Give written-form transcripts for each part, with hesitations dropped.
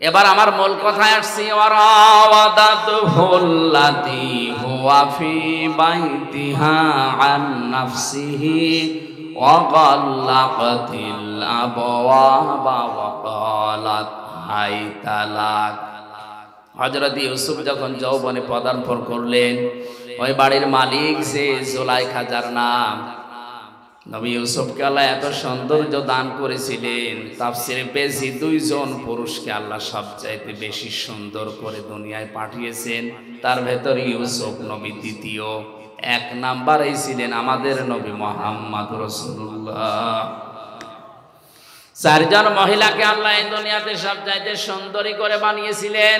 এবার আমার মূল কথায় আসছি, ওয়ারাওয়াদাতুহুল্লাতী হুয়া ফি বাইতিহা আন নাফসিহি ওয়া গাল্লাকাতিল আবওয়াবা ওয়া ক্বালাত হাইতা লাক। হযরত ইউসুফ যখন যৌবনে পদার্পণ করলেন, ওই বাড়ির মালিক যে জুলাইখা, যার নাম, নবী ইউসুফকে আল্লাহ এত সৌন্দর্য দান করেছিলেন। তাফসীরে পেয়েছি দুইজন পুরুষকে আল্লাহ সবচাইতে বেশি সুন্দর করে দুনিয়ায় পাঠিয়েছেন, তার ভেতর ইউসুফ নবী দ্বিতীয়। এক নাম্বারেই ছিলেন আমাদের নবী মুহাম্মদ রাসূলুল্লাহ। চারজন মহিলাকে আল্লাহ এই দুনিয়াতে সবচাইতে সুন্দরী করে বানিয়েছিলেন।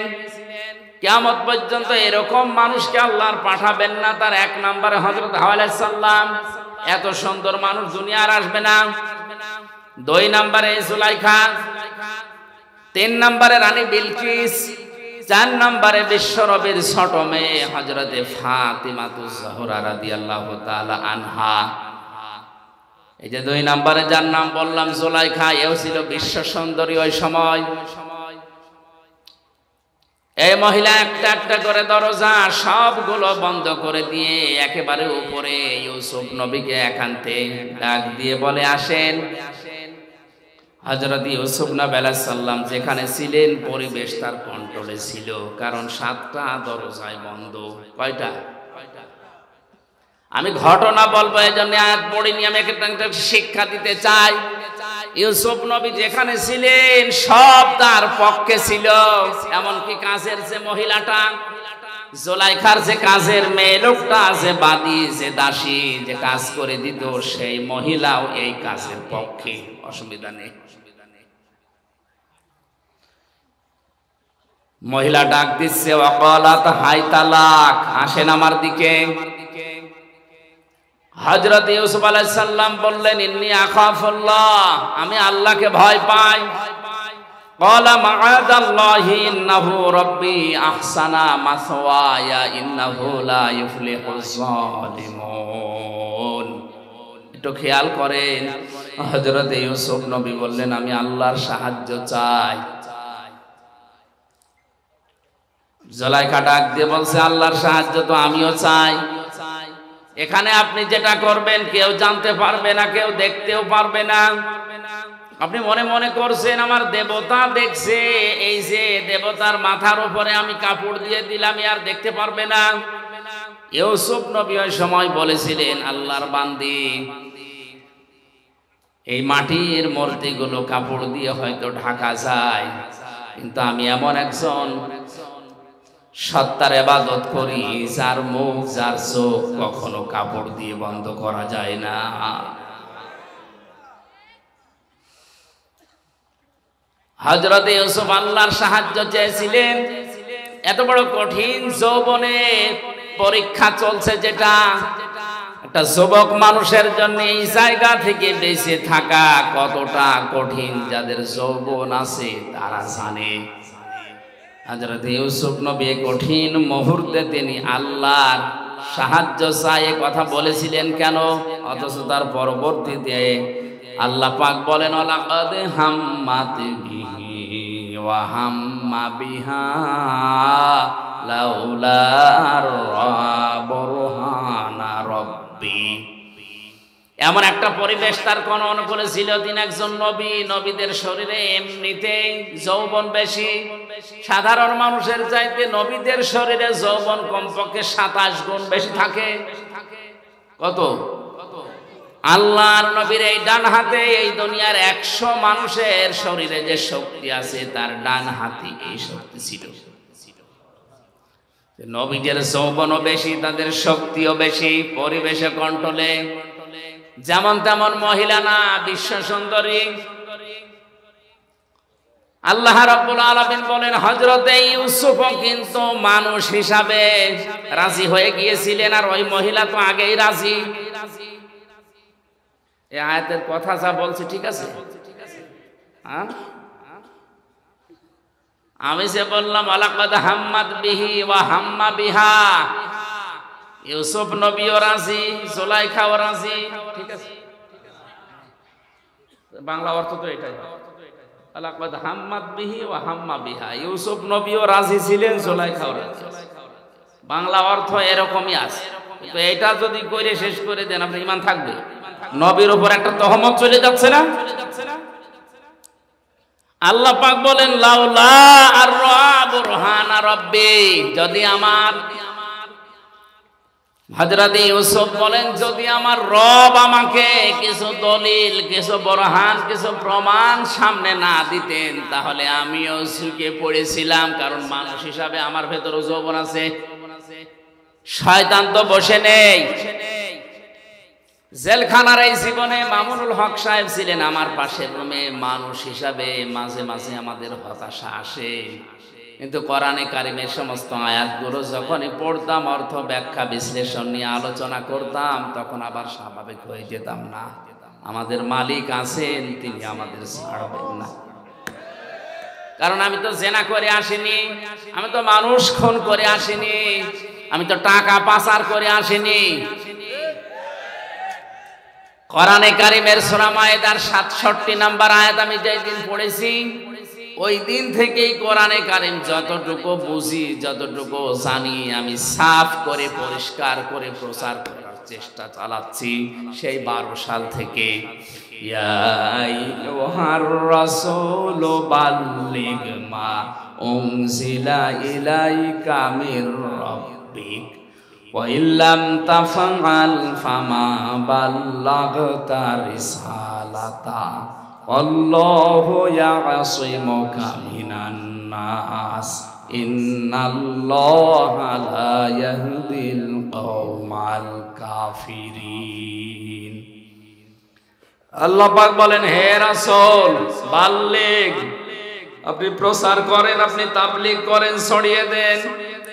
কিয়ামত পর্যন্ত এরকম মানুষকে আল্লাহ আর পাঠাবেন না। তার এক নম্বরে হযরত হাওয়া আলাইহিস সালাম, এত সুন্দর মানুষ দুনিয়া আর আসবে না। দুই নম্বরে জুলাইখা, তিন নম্বরে রানী বিলকিস, চার নম্বরে বিশ্বনবীর ছোট মেয়ে হযরতে ফাতিমাতুজ জাহরা রাদিয়াল্লাহু তাআলা আনহা। এই যে দুই নম্বরে যার নাম বললাম জুলাইখা, এও ছিল বিশ্ব সুন্দরী ওই সময়। এই মহিলা একটা একটা করে দরজা সবগুলো বন্ধ করে দিয়ে একেবারে উপরে ইউসুফ নবীকে একান্তে ডাক দিয়ে বলে, আসেন। হযরত ইউসুফ নবী আলাইহিস সালাম যেখানে ছিলেন পরিবেশ তার কন্ট্রোলে ছিল, কারণ 7টা দরজায় বন্ধ। কয়টা? আমি ঘটনা বলবো, এই জন্য আয়াত পড়িনি, আমি একটা শিক্ষা দিতে চাই। ইউসুফ নবী যেখানে ছিলেন সব তার পক্ষে ছিল, এমনকি কাজের যে মহিলাটা, জুলাইখার যে কাজের মেয়ে লোকটা, যে বাদী, যে দাসী, যে কাজ করে দিত, সেই মহিলাও এই কাজের পক্ষে, অসুবিধা নেই। মহিলা ডাক দিচ্ছে, ওয়াকালাত হাইতা লাক, আসেন আমার দিকে। হযরত ইউসুফ আলাইহিস সালাম বললেন, ইন্নী আখাফুল্লাহ, আমি আল্লাহকে ভয় পাই। ক্বালা মাআযাল্লাহি ইন্নাহু রাব্বি আহসানা মাসওয়ায়া ইন্নাহু লা ইফলিহুজ জালিমুন। একটু খেয়াল করেন, হযরত ইউসুফ নবী বললেন, আমি আল্লাহর সাহায্য চাই। জুলাইখা ডাক দিয়ে বলছে, আল্লাহর সাহায্য তো আমিও চাই। এখানে আপনি যেটা করবেন কেউ জানতে পারবে না, কেউ দেখতেও পারবে না। আপনি মনে মনে করছেন আমার দেবতা দেখছে, এই যে দেবতার মাথার উপরে আমি কাপড় দিয়ে দিলাম, আর দেখতে পারবে না। ইউসুফ নবী ওই সময় বলেছিলেন, আল্লাহর বান্দি, এই মাটির মূর্তিগুলো কাপড় দিয়ে হয়তো ঢাকা যায়, কিন্তু আমি এমন একজন সত্তার ইবাদত করি, যার মুখ, যার চোখ কখনো কাপড় দিয়ে বন্ধ করা যায় না। হযরত ইউসুফ আল্লাহর সাহায্য চেয়েছিলেন। এত বড় কঠিন যৌবনে পরীক্ষা চলছে, যেটা একটা যুবক মানুষের জন্য এই জায়গা থেকে বেঁচে থাকা কতটা কঠিন, যাদের যৌবন আছে তারা জানে। হযরত ইউসুফ নবী কঠিন মুহূর্তে তিনি আল্লাহর সাহায্য চাই কথা বলেছিলেন কেন? অথচ তার পরবর্তীতে আল্লাহ পাক বলেন, লাকাদ হাম্মাত বিহি ওয়া হাম্মা বিহা লাউলা বুরহানা রাব্বি। এমন একটা পরিবেশ তার কোন অনুকূলে ছিল। তিনি একজন নবী, নবীদের শরীরে এমনিতে যৌবন বেশি, সাধারণ মানুষের চাইতে নবীদের শরীরে যৌবন কমপক্ষে 27 গুণ বেশি থাকে। কত? আল্লাহর নবীর এই ডান হাতে এই দুনিয়ার 100 মানুষের শরীরে যে শক্তি আছে, তার ডান হাতে এই শক্তি ছিল। নবীদের যৌবনও বেশি, তাদের শক্তিও বেশি, পরিবেশে কন্ট্রোলে। যেমন তেমন মহিলা না, বিশ্ব সুন্দরী। আল্লাহ রাব্বুল আলামিন বলেন, হযরতে ইউসুফ কিন্তু মানুষ হিসাবে রাজি হয়ে গিয়েছিলেন, আর ওই মহিলা তো আগেই রাজি। এই আয়াতের কথা যা বলছে ঠিক আছে? হ্যাঁ, আমি যে বললাম লাকাদ হাম্মাত বিহি ওয়া হাম্মা বিহা, ইউসুফ নবীও রাজি, জুলাইখাও রাজি, ঠিক আছে? বাংলা অর্থ তো এটাই। লাকাদ হাম্মাত বিহি ওয়া হাম্মা বিহা। ইউসুফ নবীও রাজি ছিলেন, জুলাইখাও রাজি। বাংলা অর্থ এরকমই আছে। তো এটা যদি করে শেষ করে দেন, আপনার ঈমান থাকবে? নবীর উপর একটা তহমত চলে যাচ্ছে না? আল্লাহ পাক বলেন লাউলা আর-রা বুরহানা রাব্বি, যদি আমার হযরত ইউসুফ বলেন যদি আমার রব আমাকে কিছু দলিল, কিছু বুরহান, কিছু প্রমাণ সামনে না দিতেন তাহলে আমিও ঝুঁকে পড়েছিলাম। কারণ মানুষ হিসাবে আমার ভেতরে যৌবন আছে, শয়তান তো বসে নেই। জেলখানার এই জীবনে মামুনুল হক সাহেব ছিলেন আমার পাশের রুমে। মানুষ হিসাবে মাঝে মাঝে আমাদের হতাশা আসে, কিন্তু কোরআনে কারিমের সমস্ত আয়াতগুলো যখনই পড়তাম, অর্থ ব্যাখ্যা বিশ্লেষণ নিয়ে আলোচনা করতাম, তখন আবার স্বাভাবিক হয়ে যেতাম না। আমাদের মালিক আছেন, তিনি আমাদের ছাড়বেন না। কারণ আমি তো জেনা করে আসিনি, আমি তো মানুষ খুন করে আসিনি, আমি তো টাকা পাচার করে আসিনি। কোরআনে কারিমের সূরা মায়েদার 67 নম্বর আয়াত আমি যেই দিন পড়েছি, ওই দিন থেকেই কোরআনে কারিম যতটুকু বুঝি, যতটুকু জানি, আমি সাফ করে পরিষ্কার করে প্রচার করার চেষ্টা চালাচ্ছি সেই 12 সাল থেকে। ইয়া আইয়ুহার রাসূলু বাল্লিগ মা উনজিলা ইলাইকা মির রাব্বিক ওয়া ইল্লাম তাফআল ফামা বাল্লাগতা রিসালাতা আল্লাহু ইয়াসিমুকা মিনান নাস ইন্নাল্লাহা লা ইয়াহদিল কওমাল কাফিরিন। আল্লাহ পাক বলেন, হে রাসূল বাল্লিগ, আপনি প্রচার করেন, আপনি তাবলীগ করেন, ছড়িয়ে দেন।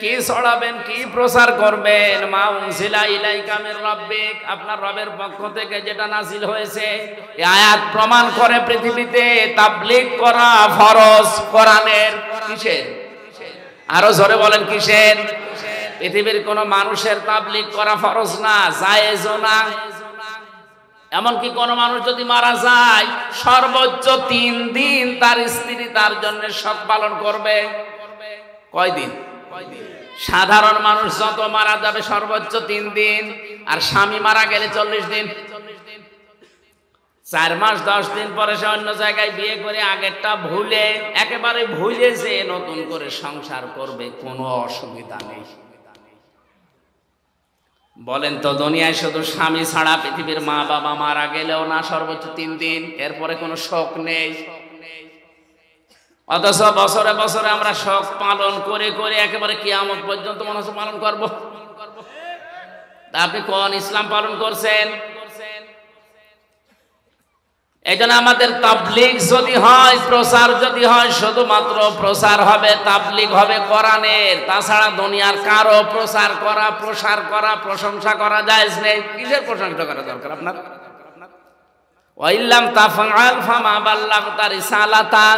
কি ছড়াবেন, কি প্রচার করবেন? মা উনজিলা ইলাইকা মির রাব্বিক, আপনার রবের পক্ষ থেকে যেটা নাযিল হয়েছে। এই আয়াত প্রমাণ করে পৃথিবীতে তাবলীগ করা ফরজ কোরআনের। কিসের? আরো জোরে বলেন কিসের? পৃথিবীর কোন মানুষের তাবলীগ করা ফরজ না, জায়েজও না। এমনকি কোন মানুষ যদি মারা যায়, সর্বোচ্চ 3 দিন তার স্ত্রী তার জন্য শোক পালন করবে। কয় দিন? সাধারণ মানুষ যত মারা যাবে সর্বোচ্চ 3 দিন, আর স্বামী মারা গেলে 40 দিন। 4 মাস 10 দিন পরে সে অন্য জায়গায় বিয়ে করে আগেরটা ভুলে, একেবারে ভুলে যে নতুন করে সংসার করবে, কোনো অসুবিধা নেই। বলেন তো, দুনিয়ায় শুধু স্বামী ছাড়া পৃথিবীর মা বাবা মারা গেলেও না সর্বোচ্চ 3 দিন, এরপরে কোনো শোক নেই। অথচ বছরে বছরে আমরা শোক পালন করে করে একেবারে কিয়ামত পর্যন্ত মনে হচ্ছে পালন করবো। আপনি কোন ইসলাম পালন করছেন? এই জন্য আমাদের তাবলীগ যদি হয়, প্রচার যদি হয়, শুধুমাত্র প্রচার হবে, তাবলীগ হবে কোরআনের। তাছাড়া দুনিয়ার কারো প্রচার করা, প্রসার করা, প্রশংসা করা জায়েজ নেই। কিসের প্রশংসা করা দরকার আপনার? ওয়া ইল্লাম তাফআল ফামা বাল্লাগতা রিসালাতা,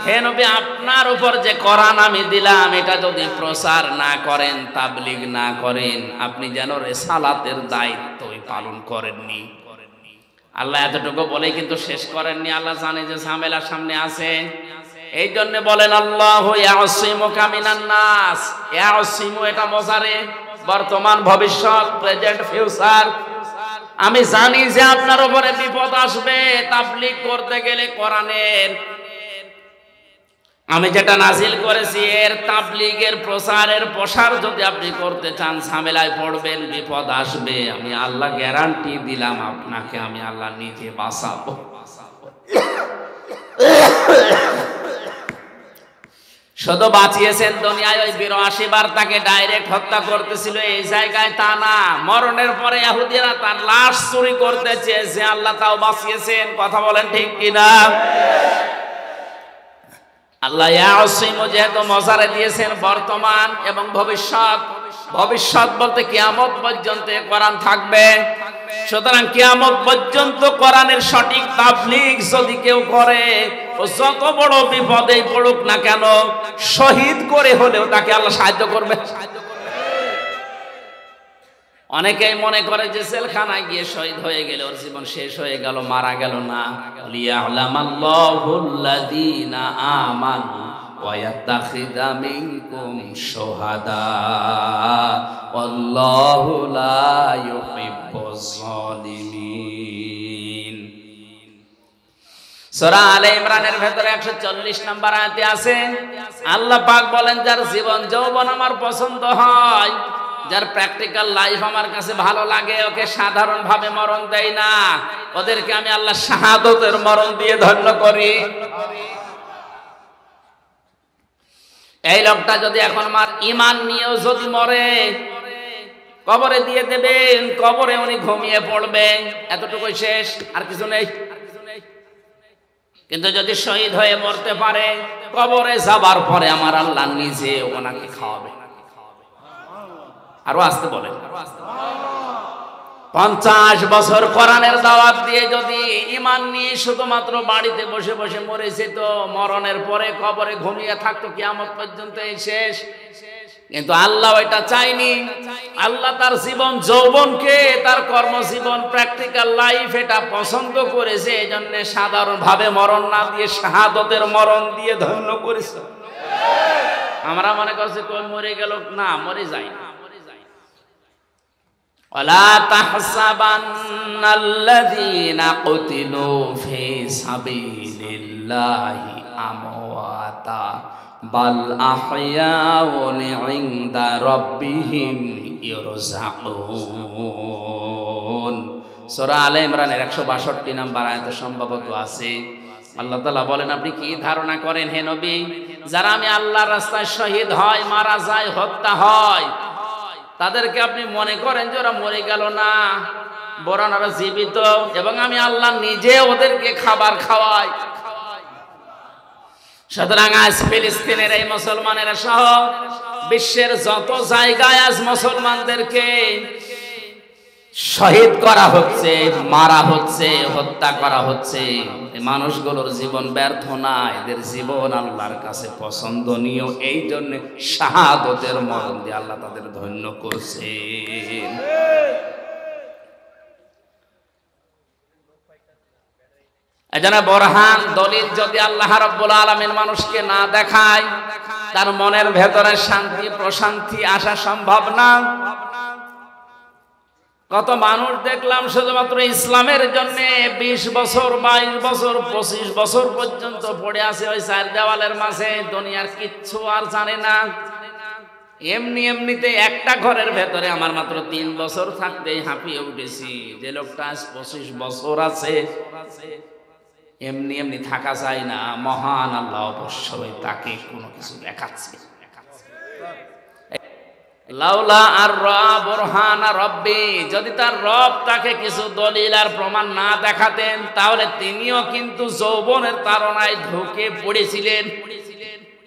হে নবী, আপনার উপর যে কোরআন আমি দিলাম, এটা যদি প্রচার না করেন, তাবলীগ না করেন, আপনি যেন রিসালাতের দায়িত্বই পালন করেননি। আল্লাহ এতটুকু বলেই কিন্তু শেষ করেননি। আল্লাহ জানে যে ঝামেলা সামনে আছে, এই জন্য বলেন আল্লাহু ইয়াসিমুকা মিনান নাস। ইয়াসিমু এটা মোজারে, বর্তমান, ভবিষ্যৎ, প্রেজেন্ট, ফিউচার। আমি জানি যে আপনার উপরে বিপদ আসবে তাবলীগ করতে গেলে কোরআনের। আমি যেটা নাজিল করেছি এর তাবলীগের প্রচারের প্রসার যদি আপনি করতে চান, ঝামেলায় পড়বেন, বিপদ আসবে। আমি আল্লাহ গ্যারান্টি দিলাম, আপনাকে আমি আল্লাহ নিজে বাঁচাবো। শুধু বাঁচিয়েছেন দুনিয়ায়, ওই 82 বার তাকে ডাইরেক্ট হত্যা করতেছিল, এই জায়গায় তা না। মরণের পরে ইহুদিরা তার লাশ চুরি করতে চেয়েছে, আল্লাহ তাও বাঁচিয়েছেন। কথা বলেন ঠিক কিনা? আল্লাহ ইয়াসিমু যেহেতু মজারে দিয়েছেন বর্তমান এবং ভবিষ্যৎ, ভবিষ্যৎ বলতে কিয়ামত পর্যন্ত কোরআন থাকবে। সুতরাং কিয়ামত পর্যন্ত কোরআনের সঠিক তাবলীগ যদি কেউ করে, ও যত বড় বিপদেই পড়ুক না কেন, শহীদ করে হলেও তাকে আল্লাহ সাহায্য করবে। অনেকেই মনে করে যে জেলখানায় গিয়ে শহীদ হয়ে গেলে ওর জীবন শেষ হয়ে গেল, মারা গেল না। লিয়ালামাল্লাহুল্লাযীনা আমানু ওয়া ইয়াত্তাখিযা মিনকুম শুহাদা ওয়াল্লাহু লা ইউহিব্বুজ জালিমিন। সূরা আলে ইমরানের ভেতরে 140 নম্বর আয়াতে আছে, আল্লাহ পাক বলেন, যার জীবন যৌবন আমার পছন্দ হয়, যার প্র্যাকটিক্যাল লাইফ আমার কাছে ভালো লাগে, ওকে সাধারণ ভাবে মরণ দেই না, ওদেরকে আমি আল্লাহ শাহাদাতের মরণ দিয়ে ধন্য করি। এই লোকটা যদি এখন আমার ঈমান নিয়েও যদি মরে, কবরে দিয়ে দেবেন, কবরে উনি ঘুমিয়ে পড়বেন, এতটুকুই শেষ, আর কিছু নেই। কিন্তু যদি শহীদ হয়ে মরতে পারে, কবরে যাবার পরে আমার আল্লাহ নিজে ওনাকে খাওয়াবে। আরো আসতে বলেন, 50 বছর কোরআনের দাওয়াত দিয়ে যদি ঈমান নিয়ে শুধুমাত্র বাড়িতে বসে বসে মরেছে, তো মরণের পরে কবরে ঘুমিয়ে থাকতো কিয়ামত পর্যন্ত, এই শেষ। কিন্তু আল্লাহ এটা চাইনি। আল্লাহ তার জীবন যৌবনকে, তার কর্মজীবন, প্র্যাকটিক্যাল লাইফ এটা পছন্দ করেছে, এই জন্য সাধারণ ভাবে মরণ না দিয়ে শাহাদাতের মরণ দিয়ে ধন্য করেছে। আমরা মনে করছি কোন মরে গেল, না, মরে যায় না। ওয়ালা তাহসাবান্নাল্লাযীনা কুতিলু ফী সাবিলিল্লাহি আমওয়াতা বাল আহইয়াউন ইনদা রাব্বিহিম ইরযাকুন। সূরা আলে ইমরানের 162 নম্বর আয়াতে সম্ভবত আছে। আল্লাহ তাআলা বলেন, আপনি কি ধারণা করেন হে নবী, যারা আমি আল্লাহর রাস্তায় শহীদ হয়, মারা যায়, হত্যা হয়, তাদেরকে আপনি মনে করেন যে ওরা মরে গেল না, বরং ওরা জীবিত, এবং আমি আল্লাহ নিজে ওদেরকে খাবার খাওয়াই। সুতরাং আজ ফিলিস্তিনের এই মুসলমানেরা সহ বিশ্বের যত জায়গায় আজ মুসলমানদেরকে শহীদ করা হচ্ছে, মারা হচ্ছে, হত্যা করা হচ্ছে, এই মানুষগুলোর জীবন ব্যর্থ না, এদের জীবন আল্লাহর কাছে পছন্দনীয়, এই জন্য শাহাদাতের মরণ দিয়ে আল্লাহ তাদের ধন্য করছেন। এজন্য বরহান, দলিল যদি আল্লাহ রাব্বুল আলামিন মানুষকে না দেখায়, তার মনের ভেতরে শান্তি প্রশান্তি আসা সম্ভব না। কত মানুষ দেখলাম শুধুমাত্র ইসলামের জন্য 20 বছর, 22 বছর, 25 বছর পর্যন্ত পড়ে আছে ওই চার দেওয়ালের মাঝে, দুনিয়ার কিচ্ছু আর জানে না। এমনিতে একটা ঘরের ভেতরে আমার মাত্র 3 বছর থাকতেই হাঁপিয়ে উঠেছি। যে লোকটা আজ 25 বছর আছে, এমনি থাকা যায় না। মহান আল্লাহ অবশ্যই তাকে কোনো কিছু দেখাচ্ছে। লাউলা আর বুরহানা রব্বি, যদি তার রব তাকে কিছু দলিল আর প্রমাণ না দেখাতেন, তাহলে তিনিও কিন্তু যৌবনের তাড়নায় ঢুকে পড়েছিলেন।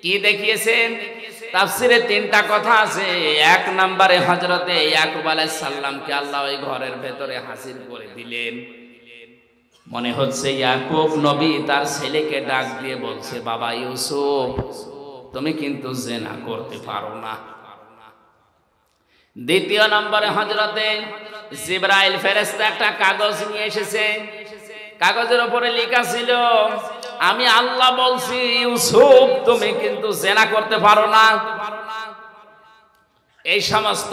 কি দেখিয়েছেন? তাফসিরে 3টা কথা আছে। 1 নম্বরে হযরতে ইয়াকুব আলাইহিস সালামকে আল্লাহ ওই ঘরের ভেতরে হাজির করে দিলেন। মনে হচ্ছে ইয়াকুব নবী তার ছেলেকে ডাক দিয়ে বলছে, বাবা ইউসুফ, তুমি কিন্তু জিনা করতে পারো না। 2 নম্বরে হযরতে জিবরাইল ফেরেশতা একটা কাগজ নিয়ে এসেছে। কাগজের উপরে লেখা ছিল, আমি আল্লাহ বলছি ইউসুফ তুমি কিন্তু জিনা করতে পারো না। এই সমস্ত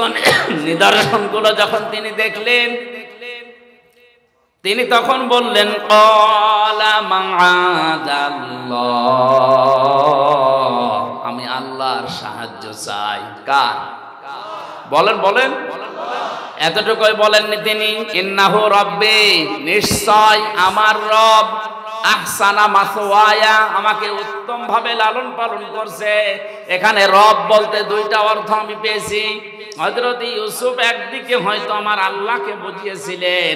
নিদর্শনগুলো যখন তিনি দেখলেন, তিনি তখন বললেন, ক্বালা মাআযাল্লাহ, আমি আল্লাহর সাহায্য চাই। কার? বলেন এতটুকুই বলেননি তিনি। ইন্নাহু রাব্বি, নিশ্চয় আমার রব, আহসানা মাসওয়ায়া, আমাকে উত্তম ভাবে লালন পালন করছে। এখানে রব বলতে 2টা অর্থ আমি পেয়েছি। হযরত ইউসুফ একদিকে হয়তো আমার আল্লাহকে বুঝিয়েছিলেন,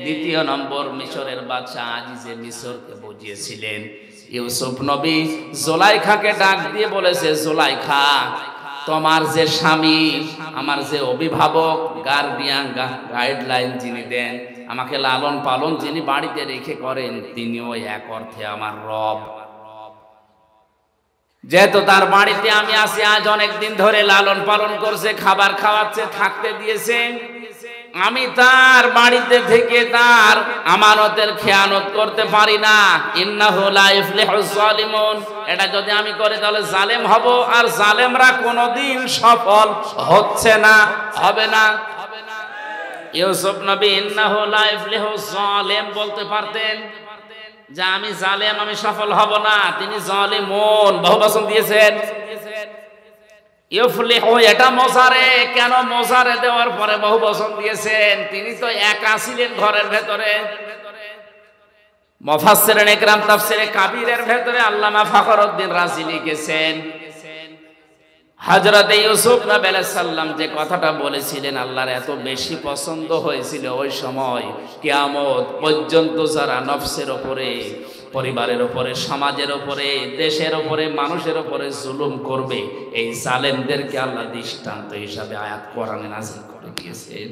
2 নম্বর মিশরের বাদশা আজিজে মিশরকে বুঝিয়েছিলেন। ইউসুফ নবী জুলাইখাকে ডাক দিয়ে বলেছে, জুলাইখা, তোমার যে স্বামী, আমার যে অভিভাবক, গার্ডিয়ান, গাইডলাইন যিনি দেন, আমাকে লালন পালন যিনি বাড়িতে রেখে করেন, তিনিও এক অর্থে আমার রব। যেহেতু তার বাড়িতে আমি আছি, আজ অনেক দিন ধরে লালন পালন করছে, খাবার খাওয়াচ্ছে, থাকতে দিয়েছে, আমি তার বাড়িতে থেকে তার আমানতের খেয়ানত করতে পারি না। ইন্নাহু লা ইফলিহুজ জালিমুন, এটা যদি আমি করি তাহলে জালেম হব, আর জালেমরা কোনোদিন সফল হচ্ছে না, হবে না। ইউসুফ নবী ইন্নাহু লা ইফলিহুজ জালিম বলতে পারতেন যে আমি জালেম, আমি সফল হব না। তিনি জালিমুন বহুবচন দিয়েছেন। ইফলিহু এটা মোজারে, কেন মোজারে দেওয়ার পরে বহুবচন দিয়েছেন? তিনি তো একা ছিলেন ঘরের ভেতরে। মুফাসসিরিন ইকরাম তাফসীরে কাবীরের ভেতরে আল্লামা ফখরুদ্দীন রাজি লিখেছেন, হযরত ইউসুফ নবী আলাইহিস সালাম যে কথাটা বলেছিলেন আল্লাহর এত বেশি পছন্দ হয়েছিল ওই সময়, কিয়ামত পর্যন্ত যারা নফসের উপরে, পরিবারের উপরে, সমাজের উপরে, দেশের উপরে, মানুষের উপরে জুলুম করবে, এই জালেমদেরকে আল্লাহ দৃষ্টান্ত হিসাবে আয়াত কোরআনে নাযিল করে দিয়েছেন।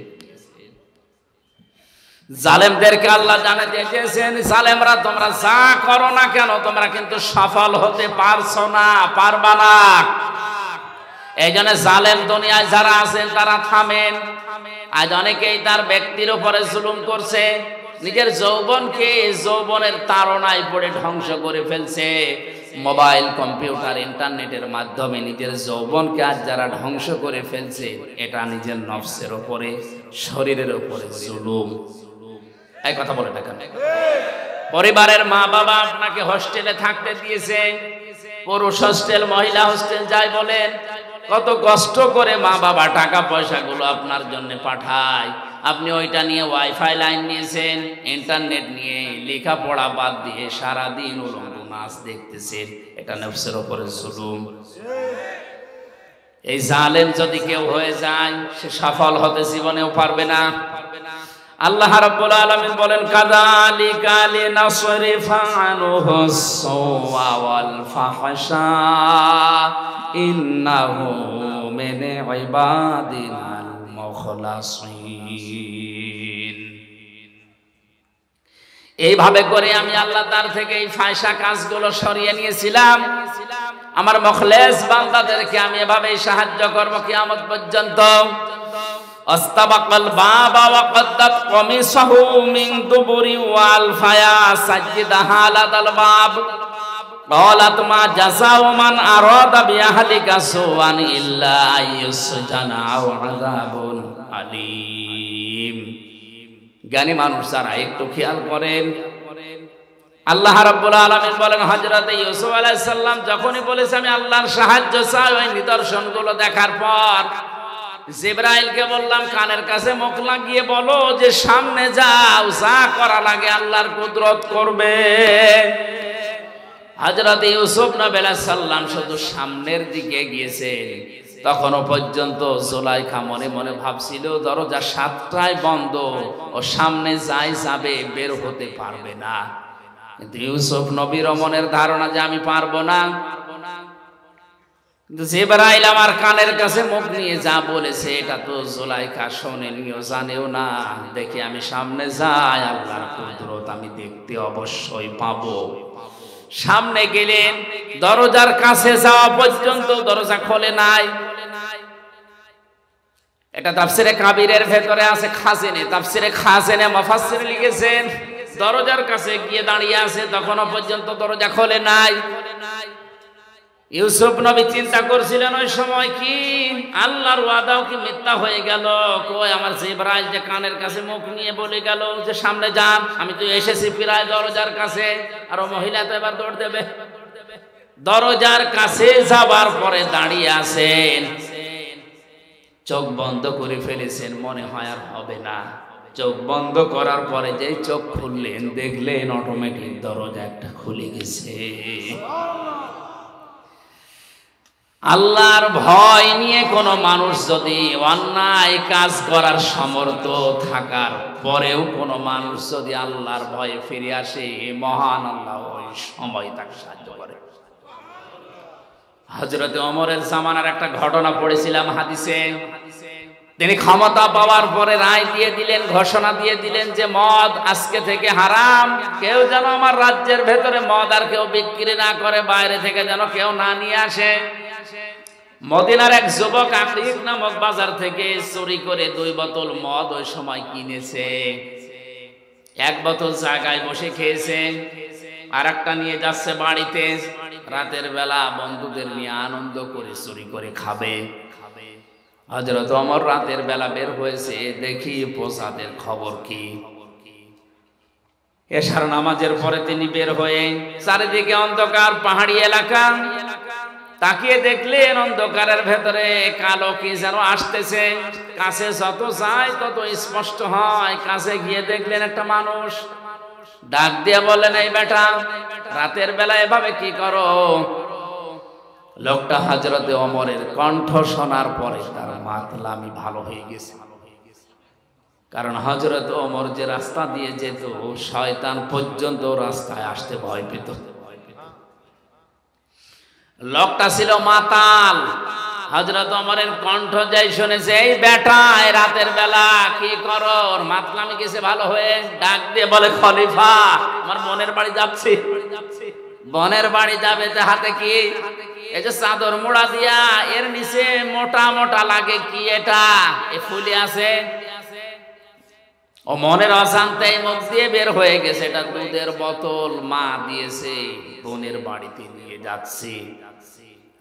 জালেমদেরকে আল্লাহ জানাতে চেয়েছেন, জালেমরা তোমরা যা করো না কেন তোমরা কিন্তু সফল হতে পারছো না, পারবা না। এই জন্য জালেম দুনিয়ায় যারা আছেন তারা থামেন। আজ অনেকেই তার ব্যক্তির উপরে জুলুম করছে, নিজের যৌবনকে যৌবনের তাড়নায় পড়ে ধ্বংস করে ফেলছে। মোবাইল, কম্পিউটার, ইন্টারনেটের মাধ্যমে নিজের যৌবনকে আজ যারা ধ্বংস করে ফেলছে, এটা নিজের নফসের উপরে, শরীরের উপরে জুলুম। এই কথা বলে দেখেন, পরিবারের মা বাবা আপনাকে হোস্টেলে থাকতে দিয়েছে, পুরুষ হোস্টেল, মহিলা হোস্টেল যাই বলেন, কত কষ্ট করে মা বাবা টাকা পয়সাগুলো আপনার জন্য পাঠায়। আপনি ওইটা নিয়ে ওয়াইফাই লাইন নিয়েছেন, ইন্টারনেট নিয়ে লেখাপড়া বাদ দিয়ে সারাদিন উলঙ্গ নাচ দেখতেছেন, এটা নফসের উপরে জুলুম। এই জালেম যদি কেউ হয়ে যায় সে সফল হতে জীবনেও পারবে না। আল্লাহ রাব্বুল আলামিন বলেন, কাযালিকা লিনাসরিফা আনহুস সুওয়া ওয়াল ফাহশা ইন্নাহু মিন ইবাদিনাল মুখলাসিন। এইভাবে করে আমি আল্লাহ তার থেকে এই ফায়সা কাজগুলো সরিয়ে নিয়েছিলাম। আমার মুখলেস বান্দাদেরকে আমি এভাবেই সাহায্য করব কিয়ামত পর্যন্ত। আস্তাবাকাল বাবা ওয়া কদ্দাত কমিসাহু মিন দুবুরি ওয়াল ফায়া সাজ্জিদাহা আলাল বাব ক্বালাত মা জাযাউ মান আরাদা বিআহলিকা সুআন ইল্লা আইয়ুসজানা আও আযাবুন আলীম। জ্ঞানী মানুষ যারা একটু খেয়াল করেন, আল্লাহ রাব্বুল আলামিন বলেন, হযরত ইউসুফ আলাইহিস সালাম যখনই বলেছে আমি আল্লাহর সাহায্য চাই, ওই নিদর্শনগুলো দেখার পর জিবরাইলকে বললাম কানের কাছে মুখ লাগিয়ে বলো যে সামনে যাও, যা করা লাগে আল্লাহর কুদরত করবে। হযরত ইউসুফ নবী আলাইহিস সালাম শুধু সামনের দিকে গিয়েছেন, তখনও পর্যন্ত জুলাইখা মনে মনে ভাবছিল দরজা 7টায় বন্ধ, ও সামনে যাই যাবে, বের হতে পারবে না। কিন্তু ইউসুফ নবীর মনের ধারণা যে আমি পারবো না। কিন্তু জিবরাইল আমার কানের কাছে মুখ নিয়ে যা বলেছে এটা তো জুলাইখা শোনেনিও, জানেও না। দেখি আমি সামনে যাই, আল্লাহর কুদরত আমি দেখতে অবশ্যই পাবো। সামনে গেলেন, দরজার কাছে যাওয়া পর্যন্ত দরজা খোলে নাই। এটা তাফসিরে কাবীরের ভেতরে আছে, খাজিনে তাফসিরে খাজিনে মুফাসসির লিখেছেন দরজার কাছে গিয়ে দাঁড়িয়ে আছে, তখনও পর্যন্ত দরজা খোলে নাই। ইউসুফ নবী চিন্তা করছিলেন ওই সময় কি আল্লাহর ওয়াদাও কি মিথ্যা হয়ে গেল? কই আমার জিবরাইল যে কানের কাছে মুখ নিয়ে বলে গেল যে সামনে যান, আমি তো এসেছি প্রায় দরজার কাছে, আর ও মহিলা তো এবার দৌড় দেবে। দরজার কাছে যাবার পরে দাঁড়িয়ে আছেন, চোখ বন্ধ করে ফেলেছেন, মনে হয় আর হবে না। চোখ বন্ধ করার পরে যে চোখ খুললেন, দেখলেন অটোমেটিক দরজা একটা খুলে গেছে। আল্লাহর ভয় নিয়ে কোন মানুষ যদি অন্যায় কাজ করার সমর্থ থাকার পরেও কোন মানুষ যদি আল্লাহর ভয়ে ফিরে আসে, মহান আল্লাহ ওই সময় তাকে সাহায্য করে। হযরত ওমরের জামানার একটা ঘটনা পড়েছিলাম হাদিসে। তিনি ক্ষমতা পাওয়ার পরে রায় দিয়ে দিলেন, ঘোষণা দিয়ে দিলেন যে মদ আজকে থেকে হারাম। কেউ যেন আমার রাজ্যের ভেতরে মদ আর কেউ বিক্রি না করে, বাইরে থেকে যেন কেউ না নিয়ে আসে। মদিনার এক যুবক আকিক নামক বাজার থেকে চুরি করে 2 বোতল মদ ওই সময় কিনেছে। 1 বোতল জায়গায় বসে খেয়েছে, আর একটা নিয়ে যাচ্ছে বাড়িতে। রাতের বেলা বন্ধুদের নিয়ে আনন্দ করে চুরি করে খাবে। হযরত ওমর রাতের বেলা বের হয়েছে, দেখি প্রসাদের খবর কি। এশার নামাজের পরে তিনি বের হয়ে, চারিদিকে অন্ধকার, পাহাড়ি এলাকা। তাকিয়ে দেখলেন অন্ধকারের ভেতরে কালো কি যেন আসতেছে। কাছে যত যায় তত স্পষ্ট হয়। কাছে গিয়ে দেখলেন একটা মানুষ। ডাক দিয়ে বললেন, এই বেটা, রাতের বেলা এভাবে কি করো? লোকটা হযরতে ওমরের কণ্ঠ শোনার পরে তার মাতলামি ভালো হয়ে গেছে। কারণ হযরত ওমর যে রাস্তা দিয়ে যেত, শয়তান পর্যন্ত রাস্তায় আসতে ভয় পেত। লোকটা ছিল মাতাল। হযরত ওমরের কণ্ঠ যাই শুনেছে, এই বেটা, রাতের বেলা কি করো? মাতলামি গেছে ভালো হয়ে। ডাক দিয়ে বলে, খলিফা, আমার বোনের বাড়ি যাচ্ছি। বোনের বাড়ি যাবে, হাতে কি? এই যে চাদর মোড়া দিয়া, এর নিচে মোটা মোটা লাগে কি এটা? এ ফুলে আছে। ও মনের অশান্তি মুখ দিয়ে বের হয়ে গেছে, এটা দুধের বোতল মা দিয়েছে, বোনের বাড়িতে নিয়ে যাচ্ছি।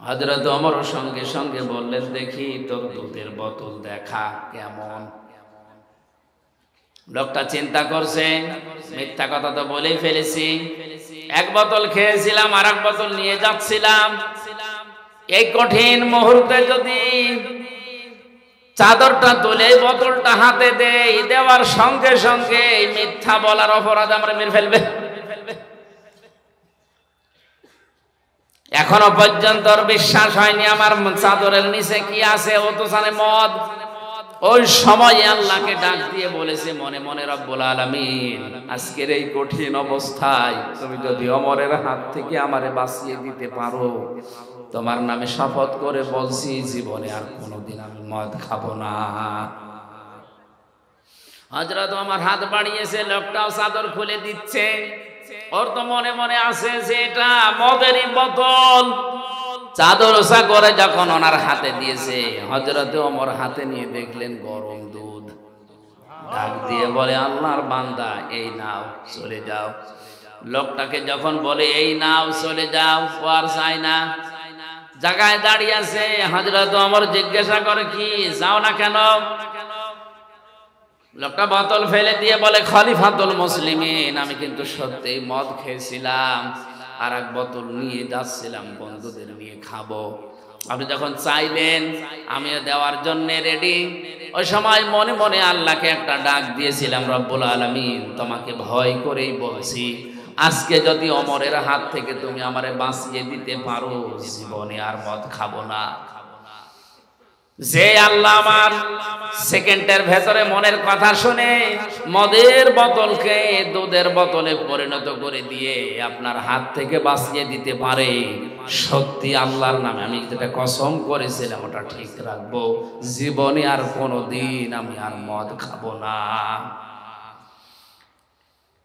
হযরত ওমর সঙ্গে সঙ্গে বললেন, দেখি তোর দুধের বোতল দেখা কেমন। লোকটা চিন্তা করছে, মিথ্যা কথা তো বলেই ফেলেছি। 1 বোতল খেয়েছিলাম, আর 1 বোতল নিয়ে যাচ্ছিলাম। এই কঠিন মুহূর্তে যদি চাদরটা তুলে বোতলটা হাতে দেই, দেওয়ার সঙ্গে সঙ্গে মিথ্যা বলার অপরাধ আমরা মেরে ফেলবে। এখনো পর্যন্ত বিশ্বাস হয়নি আমার চাদরের নিচে কি আছে। ও তো জানে মদ। ওই সময় আল্লাহকে ডাক দিয়ে বলেছে মনে মনে, রব্বুল আলামিন, আজকের এই কঠিন অবস্থায় তুমি যদি ওমরের হাত থেকে আমারে বাঁচিয়ে দিতে পারো, তোমার নামে শপথ করে বলছি, জীবনে আর কোনোদিন আমি মদ খাবো না। হযরত ওমর হাত বাড়িয়েছে, লোকটাও চাদর খুলে দিচ্ছে। ওর তো মনে মনে আছে যে এটা মদেরই বোতল। চাদর ওসা করে যখন ওনার হাতে দিয়েছে, হযরত ওমর হাতে নিয়ে দেখলেন গরম দুধ। ডাক দিয়ে বলে, আল্লাহর বান্দা, এই নাও, চলে যাও। লোকটাকে যখন বলে এই নাও, চলে যাও, ও আর চায় না, জায়গায় দাঁড়িয়ে আছে। হযরত ওমর জিজ্ঞাসা করে, কি যাও না কেন? লোকটা বোতল ফেলে দিয়ে বলে, খলিফাতুল মুসলিমিন, আমি কিন্তু সত্যিই মদ খেয়েছিলাম, আর 1 বোতল নিয়ে যাচ্ছিলাম বন্ধুদের নিয়ে খাবো। আপনি যখন চাইলেন আমিও দেওয়ার জন্য রেডি। ওই সময় মনে মনে আল্লাহকে একটা ডাক দিয়েছিলাম, রব্বুল আলামিন, তোমাকে ভয় করেই বলছি, আজকে যদি ওমরের হাত থেকে তুমি আমারে বাঁচিয়ে দিতে পারো, জীবনে আর মদ খাবো না। যে আল্লাহ আমার সেকেন্ডের ভেতরে মনের কথা শুনে মদের বোতলকে দুধের বোতলে পরিণত করে দিয়ে আপনার হাত থেকে বাঁচিয়ে দিতে পারে, সত্যি আল্লাহর নামে আমি যেটা কসম করেছিলাম ওটা ঠিক রাখবো, জীবনে আর কোনোদিন আমি আর মদ খাবো না।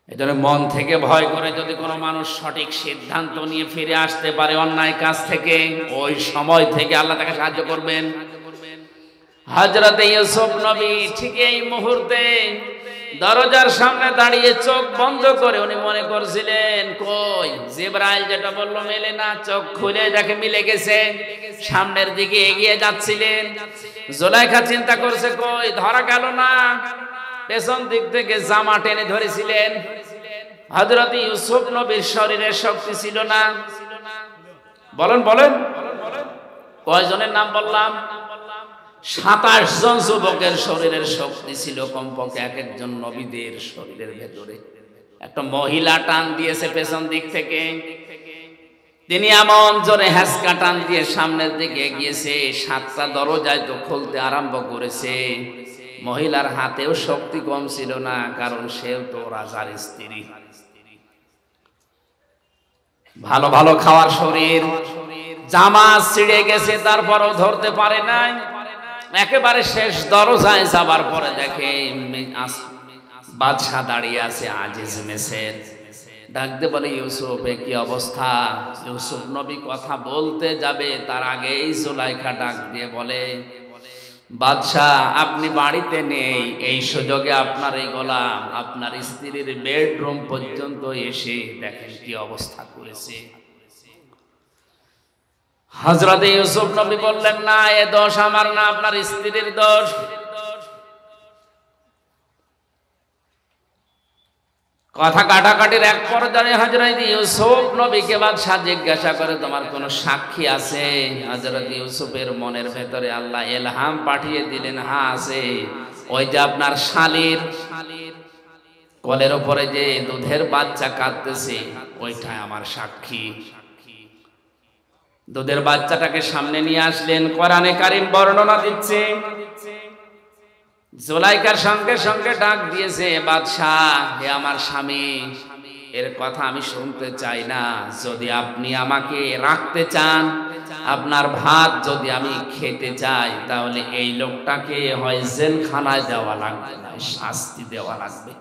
এজন্য মন থেকে ভয় করে যদি কোনো মানুষ সঠিক সিদ্ধান্ত নিয়ে ফিরে আসতে পারে অন্যায় কাজ থেকে, ওই সময় থেকে আল্লাহ তাকে সাহায্য করবেন। হযরত ইউসুফ নবী ঠিক এই মুহূর্তে দরজার সামনে দাঁড়িয়ে চোখ বন্ধ করে উনি মনে করছিলেন, কই জিবরাইল যেটা বললো মেলে না। চোখ খুলে দেখে মিলে গেছে। সামনের দিকে এগিয়ে যাচ্ছিলেন। জুলাইখা চিন্তা করছে, কই ধরা গেল না। পেছন দিক থেকে জামা টেনে ধরেছিলেন। হযরত ইউসুফ নবীর শরীরের শক্তি ছিল না। বলেন বলেন, কয়জনের নাম বললাম? 27 জন যুবকের শরীরের শক্তি ছিল কমপক্ষে। এক একজন নবীদের শরীরের ভেতরে একটা মহিলা টান দিয়েছে পেছন দিক থেকে। তিনি এমন জোরে হ্যাঁচকা টান দিয়ে সামনের দিকে এগিয়েছে, 7টা দরজায় তো খুলতে আরম্ভ করেছে। মহিলার হাতেও শক্তি কম ছিল না, কারণ সেও তো রাজার স্ত্রী। ভালো ভালো খাওয়ার শরীর, জামা ছিঁড়ে গেছে, তারপরও ধরতে পারে নাই। একেবারে শেষ দরজায় যাবার পরে দেখে বাদশা দাঁড়িয়ে আছে, আজিজ মেসের। ডাকতে বলে, ইউসুফ এ কি অবস্থা? ইউসুফ নবী কথা বলতে যাবে তার আগেই জুলাইখা ডাক দিয়ে বলে, বাদশাহ আপনি বাড়িতে নেই, এই সুযোগে আপনার এই গোলাম আপনার স্ত্রীর বেডরুম পর্যন্ত এসে দেখেন কি অবস্থা করেছে। হযরত ইউসুফ নবী বললেন, না, এ দোষ আমার না, আপনার স্ত্রীর দোষ। কথা কাটাকাটির এক পর্যায়ে হযরত ইউসুফ নবীকে বাদশাহ জিজ্ঞাসা করে, তোমার কোনো সাক্ষী আছে? হযরত ইউসুফের মনের ভেতরে আল্লাহ ইলহাম পাঠিয়ে দিলেন, হ্যাঁ আছে। ওই যে আপনার শালীর কোলের উপরে যে দুধের বাচ্চা কাঁদতেছে, ওইটাই আমার সাক্ষী। দুধের বাচ্চাটাকে সামনে নিয়ে আসলেন। কোরআনে কারীম বর্ণনা দিচ্ছে, জুলাইখার সঙ্গে সঙ্গে ডাক দিয়েছে, বাদশাহ হে আমার স্বামী, এর কথা আমি শুনতে চাই না। যদি আপনি আমাকে রাখতে চান, আপনার ভাত যদি আমি খেতে চাই, তাহলে এই লোকটাকে হয় জেলখানায় দেওয়া লাগবে, না শাস্তি দেওয়া লাগবে।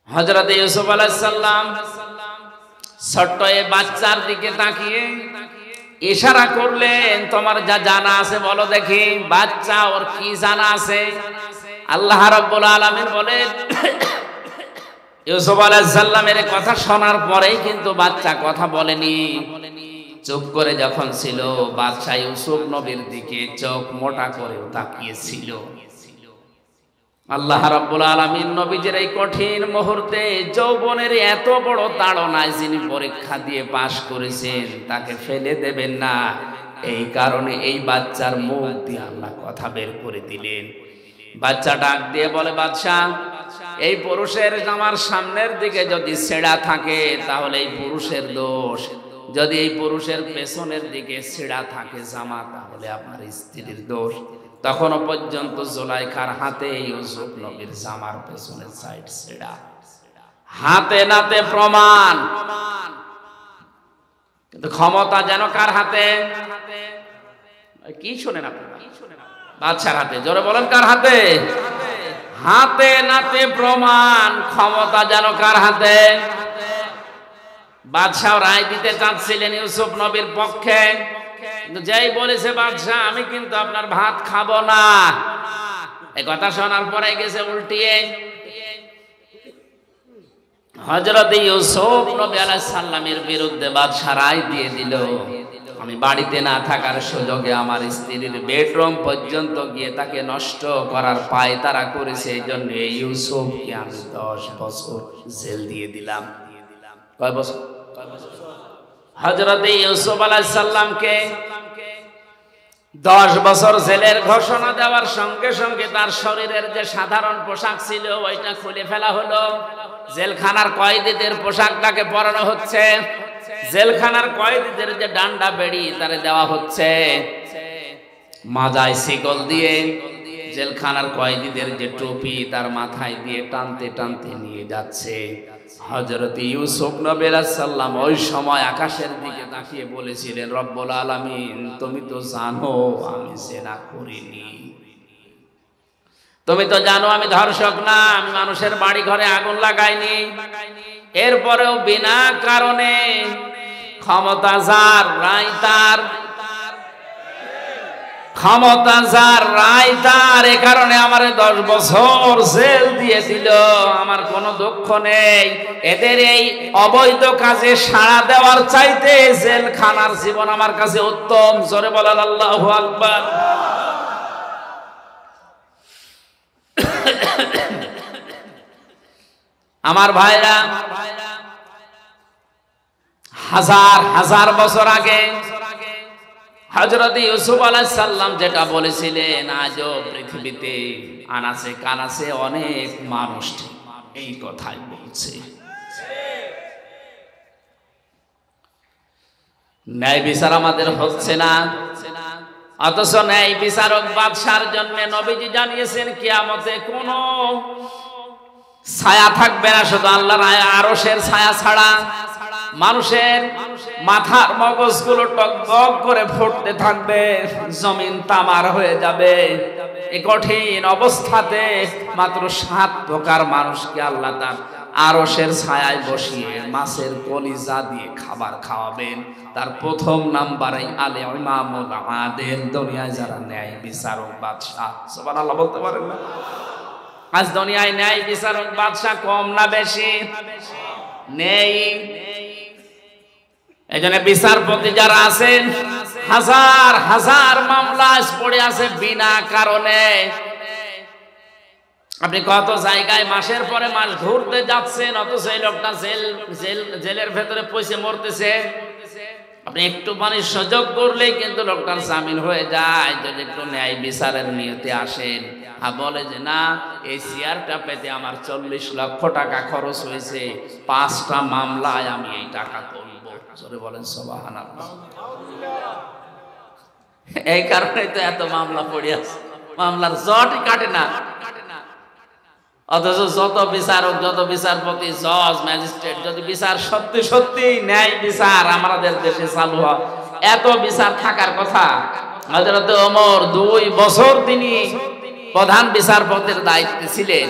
হযরত ইউসুফ আলাইহিস সালাম ছোট্ট এই বাচ্চার দিকে তাকিয়ে ইশারা করলেন, তোমার যা জানা আছে বলো দেখি। বাচ্চা ওর কি জানা আছে? আল্লাহ রাব্বুল আলামিন বলেন, ইউসুফ আলাইহিস সালামের কথা শোনার পরেই কিন্তু বাচ্চা কথা বলেনি। চুপ করে যখন ছিল, বাদশা ইউসুফ নবীর দিকে চোখ মোটা করে তাকিয়েছিল। আল্লাহ রাব্বুল আলামিন নবীজির এই কঠিন মুহূর্তে যৌবনের এত বড় তাড়নায় যিনি পরীক্ষা দিয়ে পাশ করেছেন, তাকে ফেলে দেবেন না, এই কারণে এই বাচ্চার মুখ দিয়ে আল্লাহ কথা বের করে দিলেন। বাচ্চা ডাক দিয়ে বলে, বাদশাহ এই পুরুষের জামার সামনের দিকে যদি ছেঁড়া থাকে তাহলে এই পুরুষের দোষ, যদি এই পুরুষের পেছনের দিকে ছেঁড়া থাকে জামা, তাহলে আপনার স্ত্রীর দোষ। তখনও পর্যন্ত জুলাইখার হাতে ইউসুফ নবীর জামার পেছনের সাইড ছেঁড়া, হাতে নাতে প্রমাণ। কিন্তু ক্ষমতা যেন কার হাতে? কি শোনেন আপনারা? বাদশার হাতে। জোরে বলেন, কার হাতে? হাতে নাতে প্রমাণ। ক্ষমতা যেন কার হাতে? বাদশাহ রায় দিতে চাচ্ছিলেন ইউসুফ নবীর পক্ষে, কিন্তু যেই বলেছে বাদশাহ আমি কিন্তু আপনার ভাত খাবো না, এই কথা শোনার পরে গেছে উল্টিয়ে। হযরত ইউসুফ নবী আলাইহিস সালামের বিরুদ্ধে বাদশাহ রায় দিয়ে দিল, আমি বাড়িতে না থাকার সুযোগে আমার স্ত্রীর বেডরুম পর্যন্ত গিয়ে তাকে নষ্ট করার পায়তারা করেছে, এই জন্য ইউসুফকে আমি 10 বছর জেল দিয়ে দিলাম। কয় বছর? হযরত ইউসুফ আলাইহিস সালামকে 10 বছর জেলের ঘোষণা দেওয়ার সঙ্গে সঙ্গে তার শরীরের যে সাধারণ পোশাক ছিল ওইটা খুলে ফেলা হলো। জেলখানার কয়েদিদের পোশাকটাকে পরানো হচ্ছে, জেলখানার কয়েদিদের যে ডান্ডা বেড়ি তারে দেওয়া হচ্ছে, মাজায় শিকল দিয়ে জেলখানার কয়েদিদের যে টুপি তার মাথায় দিয়ে টানতে টানতে নিয়ে যাচ্ছে। হযরত ইউসুফ নবী আলাইহিস সালাম ওই সময় আকাশের দিকে তাকিয়ে বলেছিলেন, রব্বুল আলামিন তুমি তো জানো আমি জিনা করিনি, তুমি তো জানো আমি ধর্ষক না, আমি মানুষের বাড়ি ঘরে আগুন লাগাইনি। এরপরেও বিনা কারণে ক্ষমতা যার রায় তার, ক্ষমতা যার রায় তার, এ কারণে আমার 10 বছর জেল দিয়ে দিল। আমার কোনো দুঃখ নেই, এদের এই অবৈধ কাজে সাড়া দেওয়ার চাইতে জেলখানার জীবন আমার কাছে উত্তম। জোরে বলেন আল্লাহু আকবার। আমার ভাইরা, হাজার হাজার বছর আগে হযরত ইউসুফ আলাইহিস সালাম যেটা বলেছিলেন, আজও পৃথিবীতে আনাচে কানাচে অনেক মানুষ এই কথাই বলছে। ন্যায় বিচার আমাদের হচ্ছে না, অথচ ন্যায় বিচারক বাদশার জন্য নবীজি জানিয়েছেন কিয়ামতে কোনো ছায়া থাকবে না, শুধু আল্লাহর আরশের ছায়া ছাড়া। মানুষের মাথার মগজগুলো টকবক করে ফুটতে থাকবে, জমিন তামার হয়ে যাবে। এই কঠিন অবস্থাতে মাত্র 7 প্রকার মানুষকে আল্লাহ তার আরশের ছায়ায় বসিয়ে মাছের কলিজা দিয়ে খাবার খাওয়াবেন। তার প্রথম নাম্বারে আলে ইমামুল আদেল, দুনিয়ায় যারা ন্যায় বিচারক বাদশাহ। সুবহানাল্লাহ বলতে পারেন না? আজ দুনিয়ায় ন্যায় বিচারক বাদশাহ কম না বেশি? নেই। এজন্য বিচারপতি যারা আছেন, হাজার হাজার মামলা পড়ে আছে বিনা কারণে। আপনি কত জায়গায় মাসের পরে মাস ঘুরতে যাচ্ছেন, অথচ এই লোকটা জেলের ভেতরে পয়সা মরতেছে। আপনি একটু পানির সুযোগ করলেই কিন্তু লোকটার জামিন হয়ে যায়। যদি একটু ন্যায় বিচারের নিয়তে আসেন, বলে যে না, এই চেয়ারটা পেতে আমার 40 লক্ষ টাকা খরচ হয়েছে, 5টা মামলায় আমি এই টাকা তুলবো। জোরে বলেন সুবহানাল্লাহ। এই কারণে তো এত মামলা পড়ে আছে, মামলার জটই কাটে না। অথচ যত বিচারক, যত বিচারপতি, জজ, ম্যাজিস্ট্রেট, যদি বিচার সত্যি সত্যি ন্যায় বিচার আমাদের দেশে চালু হয়, এত বিচার থাকার কথা। হযরত ওমর 2 বছর তিনি প্রধান বিচারপতির দায়িত্বে ছিলেন।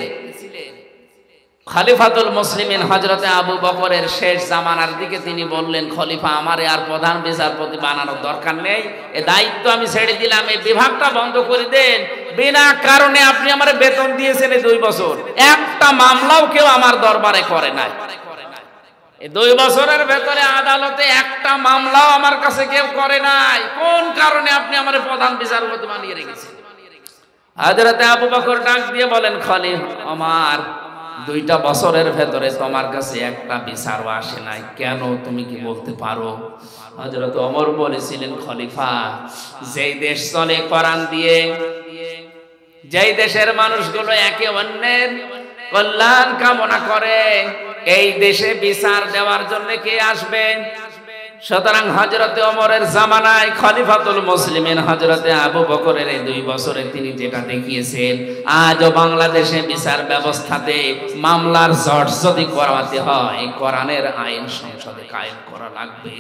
খলিফাতুল মুসলিমিন হযরত আবু বকরের শেষ জামানার দিকে তিনি বললেন, খলিফা আমারে আর প্রধান বিচারপতি বানানোর দরকার নেই, এই দায়িত্ব আমি ছেড়ে দিলাম, এই বিভাগটা বন্ধ করে দেন। বিনা কারণে আপনি আমারে বেতন দিয়েছেন এই 2 বছর, একটা মামলাও কেউ আমার দরবারে করে নাই। এই 2 বছরের ভেতরে আদালতে একটা মামলাও আমার কাছে কেউ করে নাই। কোন কারণে আপনি আমারে প্রধান বিচারপতি বানিয়ে রেখেছেন? হযরত আবু বকর ডাক দিয়ে বলেন, খলিফা আমার 2টা বছরের ভেতরে তোমার কাছে একটা বিচারও আসে নাই, কেন তুমি কি বলতে পারো? হযরত ওমর বলেছিলেন, খলিফা যেই দেশ চলে কোরআন দিয়ে, যেই দেশের মানুষগুলো একে অন্যের কল্যাণ কামনা করে, এই দেশে বিচার দেওয়ার জন্য কে আসবে? সুতরাং হযরতে ওমরের জামানায় খলিফাতুল মুসলিমিন হযরতে আবু বকরের এই 2 বছরে তিনি যেটা দেখিয়েছেন, আজও বাংলাদেশে বিচার ব্যবস্থাতে মামলার জট যদি করাতে হয়, কোরআনের আইন সংসদে কায়েম করা লাগবে।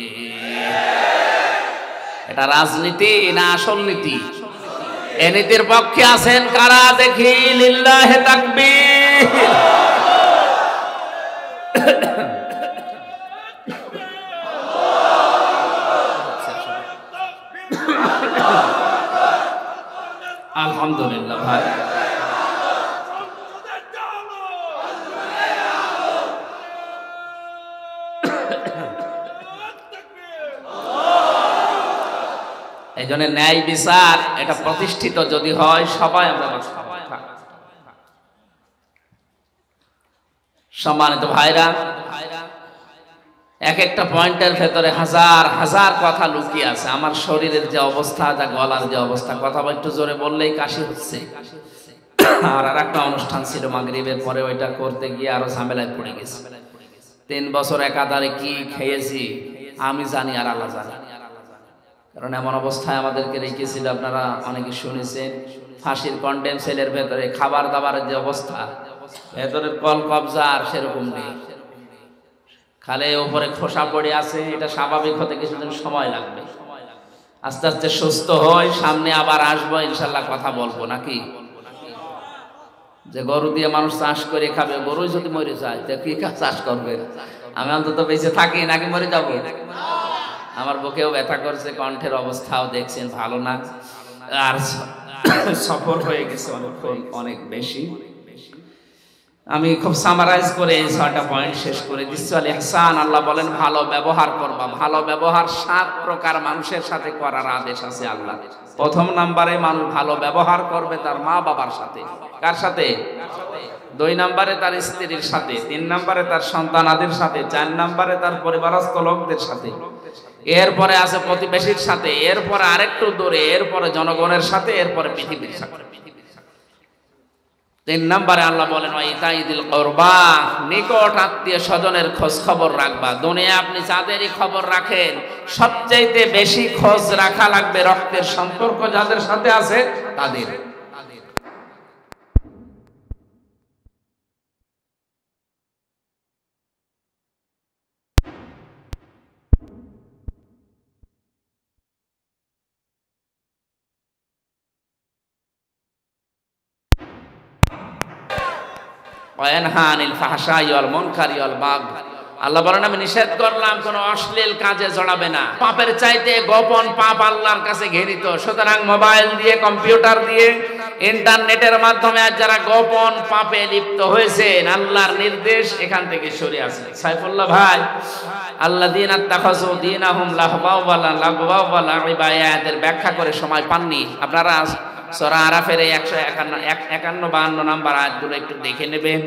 এটা রাজনীতি না আসল নীতি? এই নীতির পক্ষে আছেন কারা দেখি? লিল্লাহি তাকবীর। আলহামদুলিল্লাহ ভাই। এই জন্য ন্যায় বিচার এটা প্রতিষ্ঠিত যদি হয়, সবাই আমরা সম্মানিত ভাইরা, এক একটা পয়েন্টের ভেতরে হাজার হাজার কথা লুকিয়ে আছে। আমার শরীরের যে অবস্থা, যা গলার যে অবস্থা, কথা একটু জোরে বললেই কাশি হচ্ছে। আর একটা অনুষ্ঠান ছিল মাগরিবের পরে, ওইটা করতে গিয়ে আরো ঝামেলায় পড়ে গেছি। 3 বছর একাধারে কি খেয়েছি আমি জানি আর আল্লাহ জানে। কারণ এমন অবস্থায় আমাদেরকে রেখেছিল, আপনারা অনেকে শুনেছেন, ফাঁসির কন্ডেম সেলের ভেতরে খাবার দাবারের যে অবস্থা, ভেতরের কল কবজা আর সেরকম নেই, খালে উপরে খোসা পড়ে আছে। এটা স্বাভাবিক হতে কিছুদিন সময় লাগবে, আস্তে আস্তে সুস্থ হয়, সামনে আবার আসবো ইনশাল্লাহ, কথা বলবো নাকি? যে গরু দিয়ে মানুষ চাষ করে খাবে, গরু যদি মরে যায় তো কি চাষ করবে? আমি অন্তত বেঁচে থাকি নাকি মরে যাবো? আমার বুকেও ব্যথা করছে, কণ্ঠের অবস্থাও দেখছেন ভালো না, আর সফর হয়ে গেছে অনেক বেশি। আমি খুব সামারাইজ করে এই 6টা পয়েন্ট শেষ করে দিচ্ছি। আল ইহসান, আল্লাহ বলেন ভালো ব্যবহার করবা। ভালো ব্যবহার 7 প্রকার মানুষের সাথে করার আদেশ আছে আল্লাহ। প্রথম নাম্বারে মানুষ ভালো ব্যবহার করবে তার মা বাবার সাথে। কার সাথে? 2 নম্বরে তার স্ত্রীর সাথে, 3 নম্বরে তার সন্তানাদের সাথে, 4 নম্বরে তার পরিবারস্থ লোকদের সাথে, এরপরে আছে প্রতিবেশীর সাথে, এরপরে আরেকটু দূরে, এরপরে জনগণের সাথে, এরপরে পৃথিবীর সাথে। 3 নম্বরে আল্লাহ বলেন ইতাইদিল কুরবা, নিকট আত্মীয় স্বজনের খোঁজ খবর রাখবা। দুনিয়া আপনি যাদেরই খবর রাখেন, সবচাইতে বেশি খোঁজ রাখা লাগবে রক্তের সম্পর্ক যাদের সাথে আছে তাদের। ওয়া ইয়ানহা আনিল ফাহশাই ওয়াল মুনকারি ওয়াল বাগয়। আল্লাহ বলেন আমি নিষেধ করলাম কোন অশ্লীল কাজে জড়াবে না। পাপের চাইতে গোপন পাপ আল্লাহর কাছে ঘৃণিত। সুতরাং মোবাইল দিয়ে, কম্পিউটার দিয়ে, ইন্টারনেটের মাধ্যমে আজ যারা গোপন পাপে লিপ্ত হয়েছেন, আল্লাহর নির্দেশ এখান থেকে সরে আসে। সাইফুল্লাহ ভাই, আল্লাযীনা ইত্তাখাযু দীনাহুম লাহওয়াও ওয়া লাইবা আয়াতের ব্যাখ্যা করে সময় পাননি। আপনারা সূরা আরাফের এই 151-52 নাম্বার আয়াতগুলো একটু দেখে নেবেন।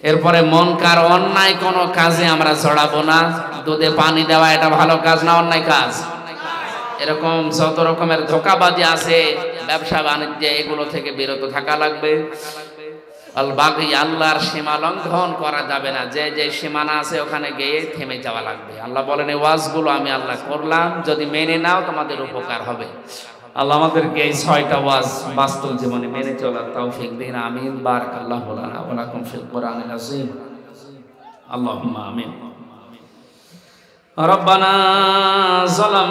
এরপরে মুনকার, অন্যায় কোনো কাজে আমরা জড়াবো না। দুধে পানি দেওয়া এটা ভালো কাজ না অন্যায় কাজ? এরকম যত রকমের ধোঁকাবাজি আছে ব্যবসা বাণিজ্যে, এগুলো থেকে বিরত থাকা লাগবে। আল বাগী, আল্লাহর সীমা লঙ্ঘন করা যাবে না। যে যে সীমানা আছে ওখানে গিয়ে থেমে যাওয়া লাগবে। আল্লাহ বলেন এই ওয়াজগুলো আমি আল্লাহ করলাম, যদি মেনে নাও তোমাদের উপকার হবে। আল্লাহ আমাদেরকে এই 6টা ওয়াজ বাস্তব জীবনে মেনে চলার তৌফিক দিন। আমিন। বারাকাল্লাহু লানা ওয়া লাকুম ফিল কুরআনিল আযীম। আল্লাহুম্মা আমিন। রব্বানা যালাম